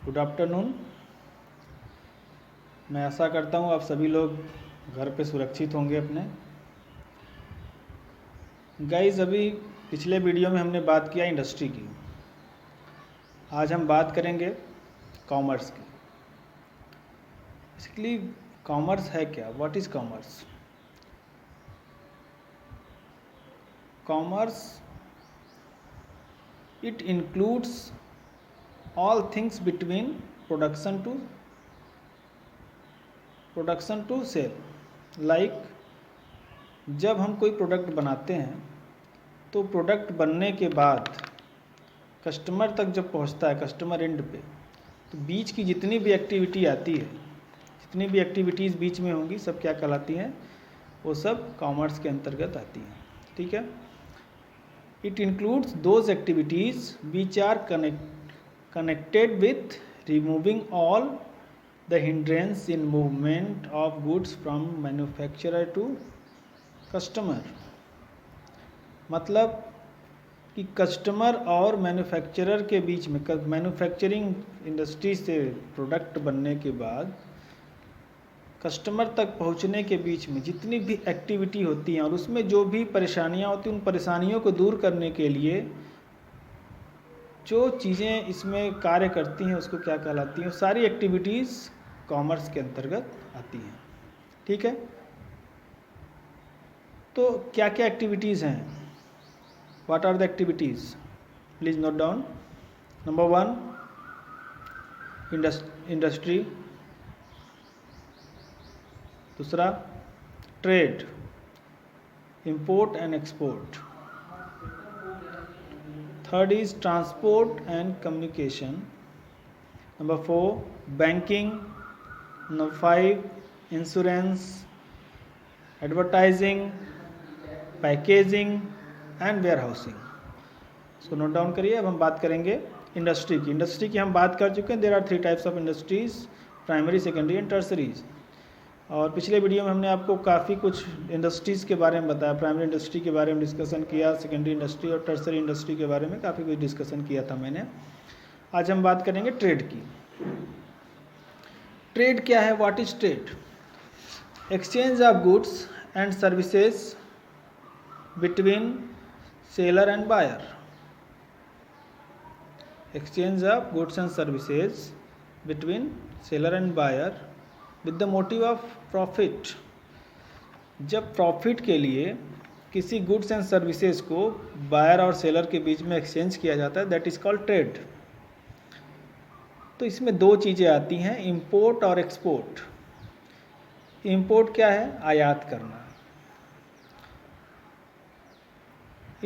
Good afternoon. मैं आशा करता हूँ आप सभी लोग घर पे सुरक्षित होंगे अपने। गाइस, अभी पिछले वीडियो में हमने बात किया इंडस्ट्री की। आज हम बात करेंगे कॉमर्स की। बेसिकली कॉमर्स है क्या? What is commerce? Commerce it includes all things between production to sale. Like जब हम कोई प्रोडक्ट बनाते हैं तो प्रोडक्ट बनने के बाद कस्टमर तक जब पहुंचता है, कस्टमर एंड पे, तो बीच की जितनी भी एक्टिविटी आती है, जितनी भी एक्टिविटीज़ बीच में होंगी, सब क्या कहलाती हैं? वो सब कॉमर्स के अंतर्गत आती हैं। ठीक है। It includes those activities which are connected with removing all the hindrance in movement of goods from manufacturer to customer. मतलब कि कस्टमर और मैन्युफैक्चरर के बीच में, मैन्युफैक्चरिंग इंडस्ट्री से प्रोडक्ट बनने के बाद कस्टमर तक पहुंचने के बीच में जितनी भी एक्टिविटी होती हैं और उसमें जो भी परेशानियां होती हैं, उन परेशानियों को दूर करने के लिए जो चीज़ें इसमें कार्य करती हैं उसको क्या कहलाती हैं? सारी एक्टिविटीज़ कॉमर्स के अंतर्गत आती हैं। ठीक है। तो क्या क्या एक्टिविटीज़ हैं? What are the activities? Please note down. Number 1, industry. दूसरा, trade, import and export. Third is transport and communication. Number 4, banking. Number 5, insurance, advertising, packaging and warehousing. इसको नोट डाउन करिए। अब हम बात करेंगे इंडस्ट्री की। Industry की हम बात कर चुके हैं। There are 3 types of industries, primary, secondary and tertiaries. और पिछले वीडियो में हमने आपको काफ़ी कुछ इंडस्ट्रीज़ के बारे में बताया। प्राइमरी इंडस्ट्री के बारे में डिस्कशन किया, सेकेंडरी इंडस्ट्री और टर्सरी इंडस्ट्री के बारे में काफ़ी कुछ डिस्कशन किया था मैंने। आज हम बात करेंगे ट्रेड की। ट्रेड क्या है? What is trade? Exchange of goods and services between seller and buyer. Exchange of goods and services between seller and buyer with the motive of profit. जब प्रॉफिट के लिए किसी गुड्स एंड सर्विसेज को buyer और seller के बीच में exchange किया जाता है, दैट इज कॉल्ड ट्रेड। तो इसमें 2 चीज़ें आती हैं, इंपोर्ट और एक्सपोर्ट। इंपोर्ट क्या है? आयात करना।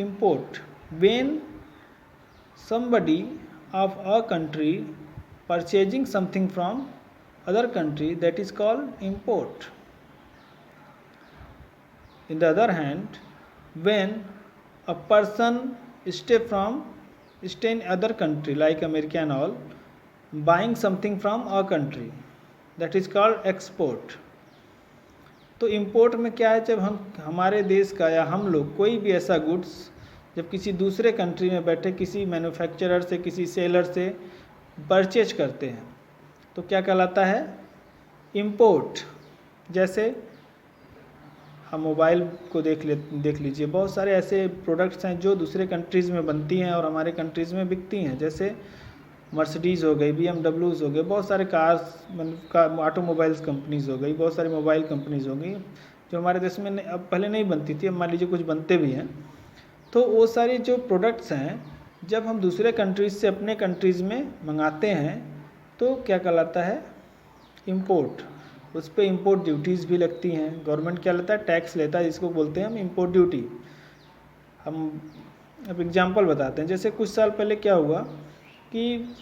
Import, when somebody of a country purchasing something from other country, that is called import. In the other hand, when a person stay in other country like America and all, buying something from a country, that is called export. तो import में क्या है? जब हम हमारे देश का या हम लोग कोई भी ऐसा गुड्स जब किसी दूसरे कंट्री में बैठे किसी मैन्युफैक्चरर से, किसी सेलर से परचेज करते हैं तो क्या कहलाता है? इंपोर्ट। जैसे हम मोबाइल को देख लीजिए, बहुत सारे ऐसे प्रोडक्ट्स हैं जो दूसरे कंट्रीज़ में बनती हैं और हमारे कंट्रीज़ में बिकती हैं। जैसे मर्सिडीज़ हो गई, BMWs हो गए, बहुत सारे कार्स, ऑटोमोबाइल्स कंपनीज़ हो गई, बहुत सारी मोबाइल कंपनीज़ हो गई जो हमारे देश में अब पहले नहीं बनती थी, अब मान लीजिए कुछ बनते भी हैं। तो वो सारी जो प्रोडक्ट्स हैं जब हम दूसरे कंट्रीज़ से अपने कंट्रीज़ में मंगाते हैं तो क्या कहलाता है? इंपोर्ट। उस पर इंपोर्ट ड्यूटीज़ भी लगती हैं। गवर्नमेंट क्या लेता है? टैक्स लेता है, जिसको बोलते हैं हम इंपोर्ट ड्यूटी। हम अब एग्जांपल बताते हैं। जैसे कुछ साल पहले क्या हुआ कि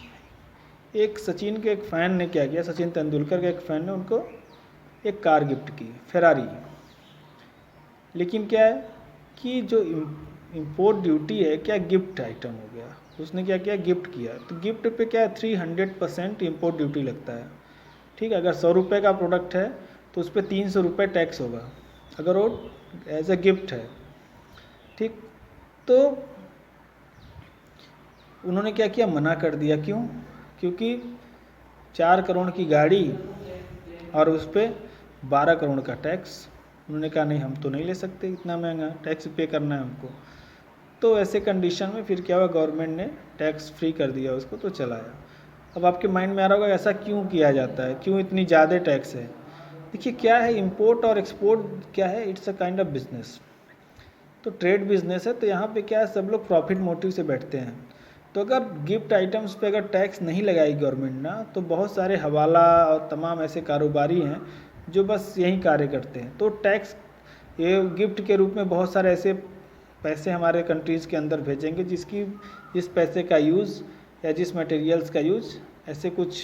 एक सचिन के एक फ़ैन ने क्या किया, सचिन तेंदुलकर के एक फ़ैन ने उनको एक कार गिफ्ट की, फेरारी। लेकिन क्या है कि जो इंपोर्ट ड्यूटी है, क्या गिफ्ट आइटम हो गया, उसने क्या किया? गिफ्ट किया। तो गिफ्ट पे क्या है? 300% इंपोर्ट ड्यूटी लगता है। ठीक है। अगर 100 रुपये का प्रोडक्ट है तो उस पर 300 रुपये टैक्स होगा, अगर वो एज ए गिफ्ट है। ठीक। तो उन्होंने क्या किया? मना कर दिया। क्यों? क्योंकि 4 करोड़ की गाड़ी और उस पर 12 करोड़ का टैक्स। उन्होंने कहा नहीं, हम तो नहीं ले सकते, इतना महंगा टैक्स पे करना है हमको। तो ऐसे कंडीशन में फिर क्या हुआ, गवर्नमेंट ने टैक्स फ्री कर दिया उसको, तो चलाया। अब आपके माइंड में आ रहा होगा ऐसा क्यों किया जाता है, क्यों इतनी ज़्यादा टैक्स है। देखिए क्या है, इंपोर्ट और एक्सपोर्ट क्या है, it's a kind of business. तो ट्रेड बिजनेस है, तो यहाँ पे क्या है, सब लोग प्रॉफिट मोटिव से बैठते हैं। तो अगर गिफ्ट आइटम्स पे अगर टैक्स नहीं लगाई गवर्नमेंट ना, तो बहुत सारे हवाला और तमाम ऐसे कारोबारी हैं जो बस यही कार्य करते हैं। तो टैक्स ये गिफ्ट के रूप में बहुत सारे ऐसे पैसे हमारे कंट्रीज़ के अंदर भेजेंगे जिसकी जिस पैसे का यूज़ या जिस मटेरियल्स का यूज़ ऐसे कुछ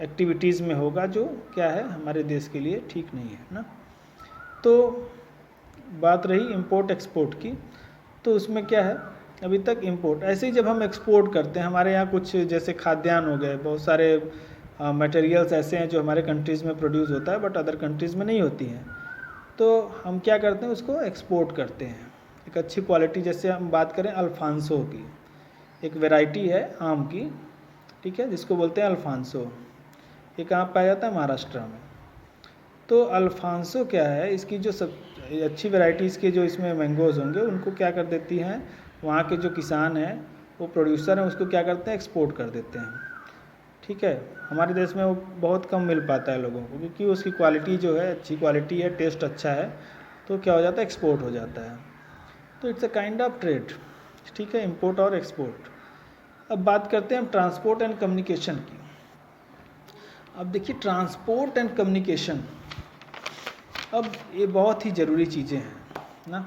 एक्टिविटीज़ में होगा जो क्या है हमारे देश के लिए ठीक नहीं है ना। तो बात रही इंपोर्ट एक्सपोर्ट की, तो उसमें क्या है, अभी तक इंपोर्ट। ऐसे ही जब हम एक्सपोर्ट करते हैं, हमारे यहाँ कुछ जैसे खाद्यान्न हो गए, बहुत सारे मटेरियल्स ऐसे हैं जो हमारे कंट्रीज़ में प्रोड्यूस होता है बट अदर कंट्रीज़ में नहीं होती हैं, तो हम क्या करते हैं, उसको एक्सपोर्ट करते हैं। एक अच्छी क्वालिटी, जैसे हम बात करें अल्फांसो की, एक वैरायटी है आम की, ठीक है, जिसको बोलते हैं अल्फांसो। ये कहाँ पाया जाता है, महाराष्ट्र में। तो अल्फांसो क्या है, इसकी जो सब अच्छी वैरायटीज़ के जो इसमें मैंगोज़ होंगे उनको क्या कर देती हैं, वहाँ के जो किसान हैं, वो प्रोड्यूसर हैं, उसको क्या करते हैं, एक्सपोर्ट कर देते हैं। ठीक है, हमारे देश में वो बहुत कम मिल पाता है लोगों को, क्योंकि उसकी क्वालिटी जो है अच्छी क्वालिटी है, टेस्ट अच्छा है, तो क्या हो जाता है, एक्सपोर्ट हो जाता है। तो it's a kind of trade, ठीक है, इंपोर्ट और एक्सपोर्ट। अब बात करते हैं हम ट्रांसपोर्ट एंड कम्युनिकेशन की। अब देखिए ट्रांसपोर्ट एंड कम्युनिकेशन, अब ये बहुत ही ज़रूरी चीज़ें हैं ना।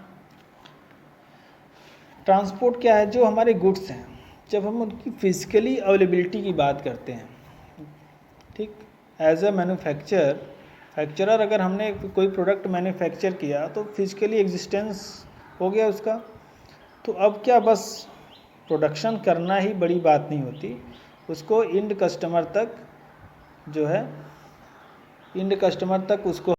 ट्रांसपोर्ट क्या है, जो हमारे गुड्स हैं, जब हम उनकी फिजिकली अवेलेबिलिटी की बात करते हैं, ठीक, एज अ मैन्युफैक्चरर अगर हमने कोई प्रोडक्ट मैन्युफैक्चर किया तो फिजिकली एग्जिस्टेंस हो गया उसका। तो अब क्या बस प्रोडक्शन करना ही बड़ी बात नहीं होती, उसको इंड कस्टमर तक जो है, इंड कस्टमर तक उसको